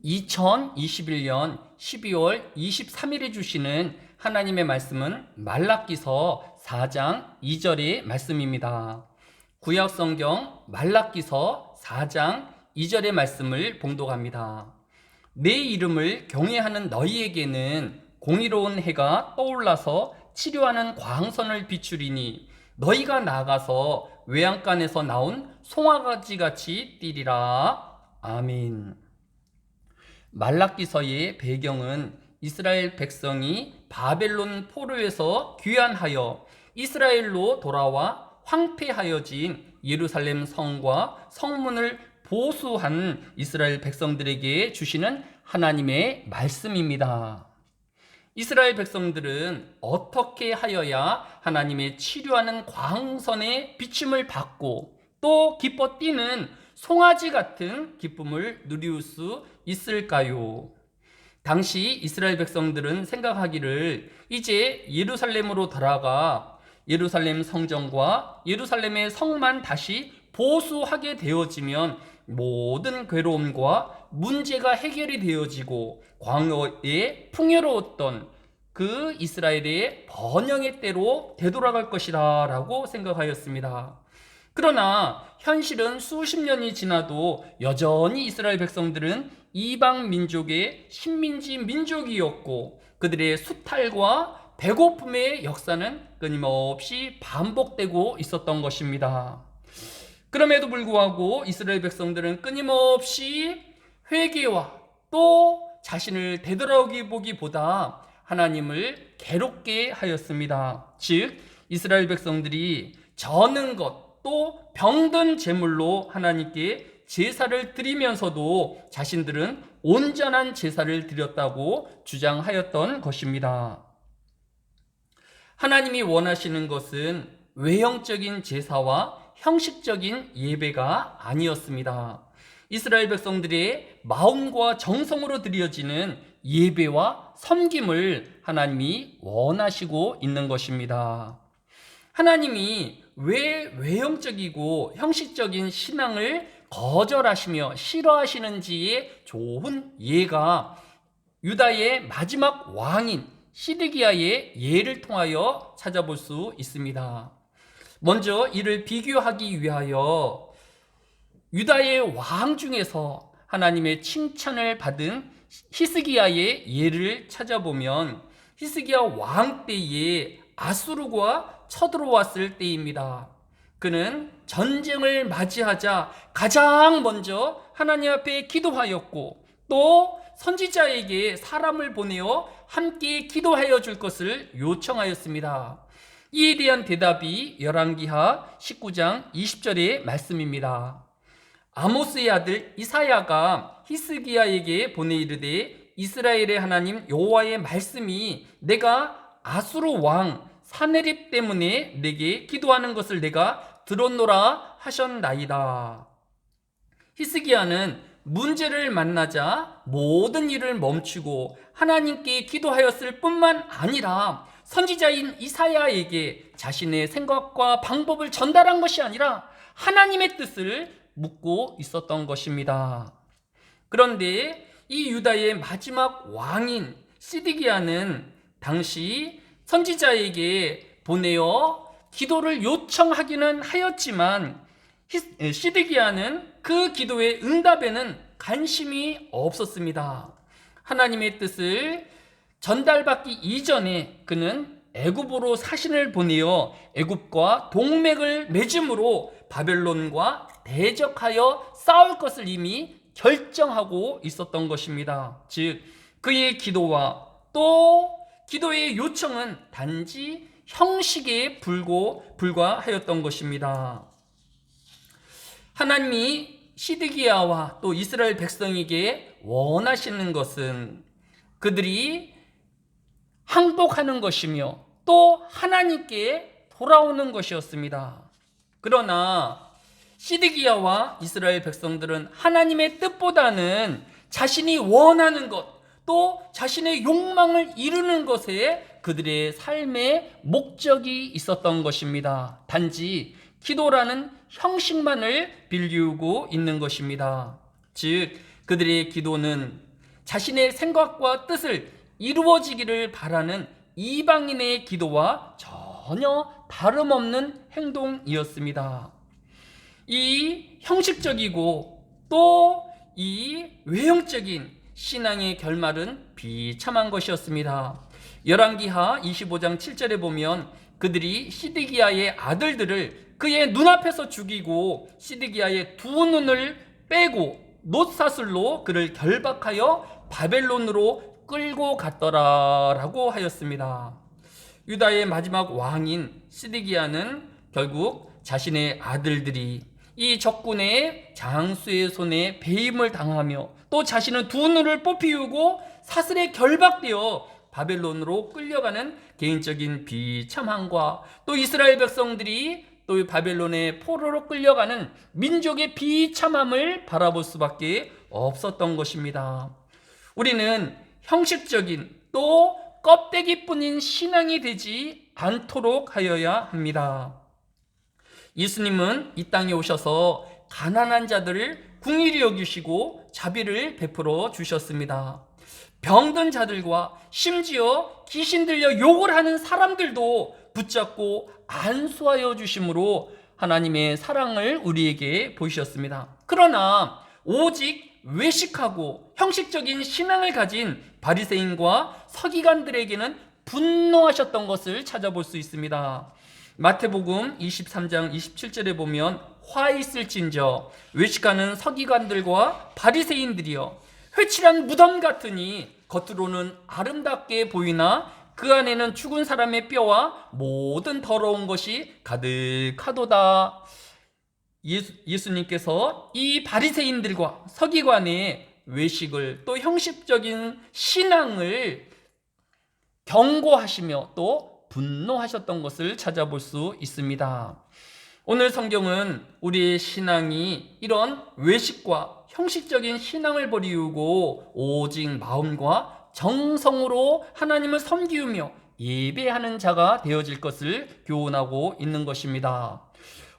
2021년 12월 23일에 주시는 하나님의 말씀은 말라기서 4장 2절의 말씀입니다. 구약성경 말라기서 4장 2절의 말씀을 봉독합니다. 내 이름을 경외하는 너희에게는 공의로운 해가 떠올라서 치료하는 광선을 비추리니 너희가 나가서 외양간에서 나온 송아지같이 뛰리라. 아멘. 말라기서의 배경은 이스라엘 백성이 바벨론 포로에서 귀환하여 이스라엘로 돌아와 황폐하여진 예루살렘 성과 성문을 보수한 이스라엘 백성들에게 주시는 하나님의 말씀입니다. 이스라엘 백성들은 어떻게 하여야 하나님의 치료하는 광선의 비침을 받고 또 기뻐 뛰는 송아지 같은 기쁨을 누릴 수 있을까요? 당시 이스라엘 백성들은 생각하기를 이제 예루살렘으로 돌아가 예루살렘 성전과 예루살렘의 성만 다시 보수하게 되어지면 모든 괴로움과 문제가 해결이 되어지고 광야에 풍요로웠던 그 이스라엘의 번영의 때로 되돌아갈 것이다 라고 생각하였습니다. 그러나 현실은 수십 년이 지나도 여전히 이스라엘 백성들은 이방 민족의 식민지 민족이었고 그들의 수탈과 배고픔의 역사는 끊임없이 반복되고 있었던 것입니다. 그럼에도 불구하고 이스라엘 백성들은 끊임없이 회개와 또 자신을 되돌아보기보다 하나님을 괴롭게 하였습니다. 즉 이스라엘 백성들이 저는 것 또 병든 제물로 하나님께 제사를 드리면서도 자신들은 온전한 제사를 드렸다고 주장하였던 것입니다. 하나님이 원하시는 것은 외형적인 제사와 형식적인 예배가 아니었습니다. 이스라엘 백성들의 마음과 정성으로 드려지는 예배와 섬김을 하나님이 원하시고 있는 것입니다. 하나님이 왜 외형적이고 형식적인 신앙을 거절하시며 싫어하시는지의 좋은 예가 유다의 마지막 왕인 시드기야의 예를 통하여 찾아볼 수 있습니다. 먼저 이를 비교하기 위하여 유다의 왕 중에서 하나님의 칭찬을 받은 히스기야의 예를 찾아보면 히스기야 왕 때에 아수르가 쳐들어왔을 때입니다. 그는 전쟁을 맞이하자 가장 먼저 하나님 앞에 기도하였고 또 선지자에게 사람을 보내어 함께 기도하여 줄 것을 요청하였습니다. 이에 대한 대답이 열왕기하 19장 20절의 말씀입니다. 아모스의 아들 이사야가 히스기야에게 보내 이르되 이스라엘의 하나님 여호와의 말씀이 내가 아수르 왕 사네립 때문에 내게 기도하는 것을 내가 들었노라 하셨나이다. 히스기야는 문제를 만나자 모든 일을 멈추고 하나님께 기도하였을 뿐만 아니라 선지자인 이사야에게 자신의 생각과 방법을 전달한 것이 아니라 하나님의 뜻을 묻고 있었던 것입니다. 그런데 이 유다의 마지막 왕인 시드기야는 당시 선지자에게 보내어 기도를 요청하기는 하였지만 시드기야는 그 기도의 응답에는 관심이 없었습니다. 하나님의 뜻을 전달받기 이전에 그는 애굽으로 사신을 보내어 애굽과 동맹을 맺음으로 바벨론과 대적하여 싸울 것을 이미 결정하고 있었던 것입니다. 즉 그의 기도와 또 기도의 요청은 단지 형식에 불과하였던 것입니다. 하나님이 시드기야와 또 이스라엘 백성에게 원하시는 것은 그들이 항복하는 것이며 또 하나님께 돌아오는 것이었습니다. 그러나 시드기야와 이스라엘 백성들은 하나님의 뜻보다는 자신이 원하는 것 또 자신의 욕망을 이루는 것에 그들의 삶의 목적이 있었던 것입니다. 단지 기도라는 형식만을 빌리우고 있는 것입니다. 즉 그들의 기도는 자신의 생각과 뜻을 이루어지기를 바라는 이방인의 기도와 전혀 다름없는 행동이었습니다. 이 형식적이고 또 이 외형적인 신앙의 결말은 비참한 것이었습니다. 열왕기하 25장 7절에 보면 그들이 시드기야의 아들들을 그의 눈앞에서 죽이고 시드기야의 두 눈을 빼고 놋사슬로 그를 결박하여 바벨론으로 끌고 갔더라라고 하였습니다. 유다의 마지막 왕인 시드기야는 결국 자신의 아들들이 이 적군의 장수의 손에 배임을 당하며 또 자신은 두 눈을 뽑히우고 사슬에 결박되어 바벨론으로 끌려가는 개인적인 비참함과 또 이스라엘 백성들이 또 바벨론의 포로로 끌려가는 민족의 비참함을 바라볼 수밖에 없었던 것입니다. 우리는 형식적인 또 껍데기뿐인 신앙이 되지 않도록 하여야 합니다. 예수님은 이 땅에 오셔서 가난한 자들을 긍휼히 여기시고 자비를 베풀어 주셨습니다. 병든 자들과 심지어 귀신 들려 욕을 하는 사람들도 붙잡고 안수하여 주심으로 하나님의 사랑을 우리에게 보이셨습니다. 그러나 오직 외식하고 형식적인 신앙을 가진 바리새인과 서기관들에게는 분노하셨던 것을 찾아볼 수 있습니다. 마태복음 23장 27절에 보면 화 있을진저 외식하는 서기관들과 바리새인들이여 회칠한 무덤 같으니 겉으로는 아름답게 보이나 그 안에는 죽은 사람의 뼈와 모든 더러운 것이 가득하도다. 예수님께서 이 바리새인들과 서기관의 외식을 또 형식적인 신앙을 경고하시며 또 분노하셨던 것을 찾아볼 수 있습니다. 오늘 성경은 우리의 신앙이 이런 외식과 형식적인 신앙을 버리고 오직 마음과 정성으로 하나님을 섬기며 예배하는 자가 되어질 것을 교훈하고 있는 것입니다.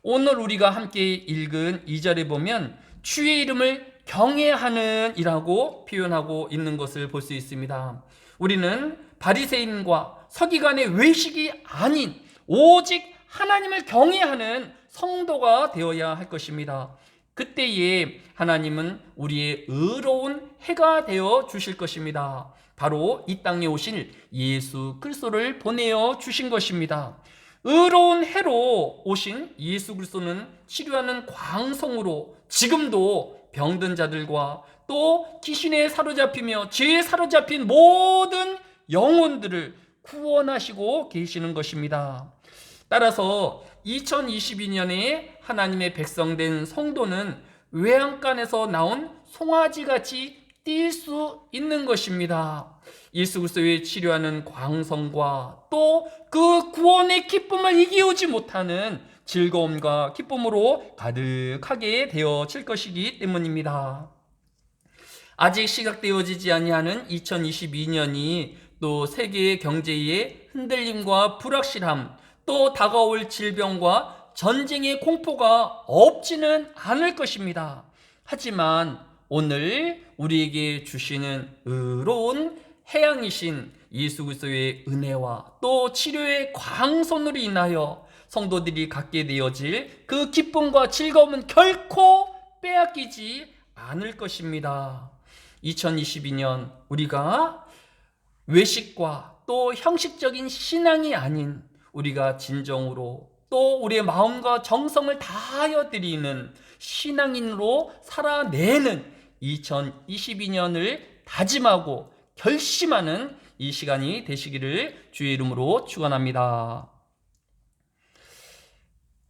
오늘 우리가 함께 읽은 2절에 보면 주의 이름을 경외하는 이라고 표현하고 있는 것을 볼 수 있습니다. 우리는 바리새인과 서기관의 외식이 아닌 오직 하나님을 경외하는 성도가 되어야 할 것입니다. 그때에 하나님은 우리의 의로운 해가 되어 주실 것입니다. 바로 이 땅에 오신 예수 그리스도를 보내어 주신 것입니다. 의로운 해로 오신 예수 그리스도는 치료하는 광성으로 지금도 병든 자들과 또 귀신에 사로잡히며 죄에 사로잡힌 모든 영혼들을 구원하시고 계시는 것입니다. 따라서 2022년에 하나님의 백성된 성도는 외양간에서 나온 송아지같이 뛸 수 있는 것입니다. 예수 그리스도의 치료하는 광성과 또 그 구원의 기쁨을 이기우지 못하는 즐거움과 기쁨으로 가득하게 되어질 것이기 때문입니다. 아직 시각되어지지 아니하는 2022년이 또 세계의 경제의 흔들림과 불확실함, 또 다가올 질병과 전쟁의 공포가 없지는 않을 것입니다. 하지만 오늘 우리에게 주시는 의로운 해양이신 예수 그리스도의 은혜와 또 치료의 광선으로 인하여 성도들이 갖게 되어질 그 기쁨과 즐거움은 결코 빼앗기지 않을 것입니다. 2022년 우리가 외식과 또 형식적인 신앙이 아닌 우리가 진정으로 또 우리의 마음과 정성을 다하여 드리는 신앙인으로 살아내는 2022년을 다짐하고 결심하는 이 시간이 되시기를 주의 이름으로 축원합니다.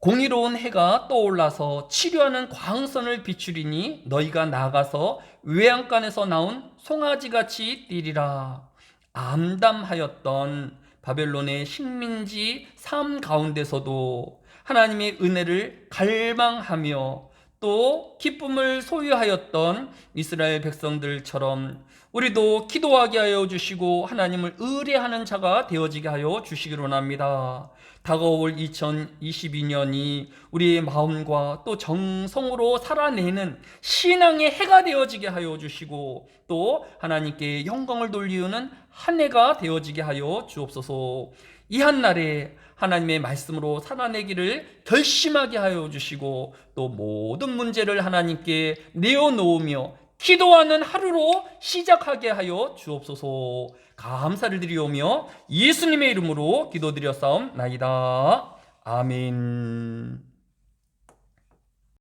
공의로운 해가 떠올라서 치료하는 광선을 비추리니 너희가 나가서 외양간에서 나온 송아지같이 뛰리라. 암담하였던 바벨론의 식민지 삶 가운데서도 하나님의 은혜를 갈망하며 또 기쁨을 소유하였던 이스라엘 백성들처럼 우리도 기도하게 하여 주시고 하나님을 의뢰하는 자가 되어지게 하여 주시기를 원합니다. 다가올 2022년이 우리의 마음과 또 정성으로 살아내는 신앙의 해가 되어지게 하여 주시고 또 하나님께 영광을 돌리는 한 해가 되어지게 하여 주옵소서. 이 한날에 하나님의 말씀으로 살아내기를 결심하게 하여 주시고 또 모든 문제를 하나님께 내어놓으며 기도하는 하루로 시작하게 하여 주옵소서. 감사를 드리오며 예수님의 이름으로 기도드렸사옵나이다. 아멘.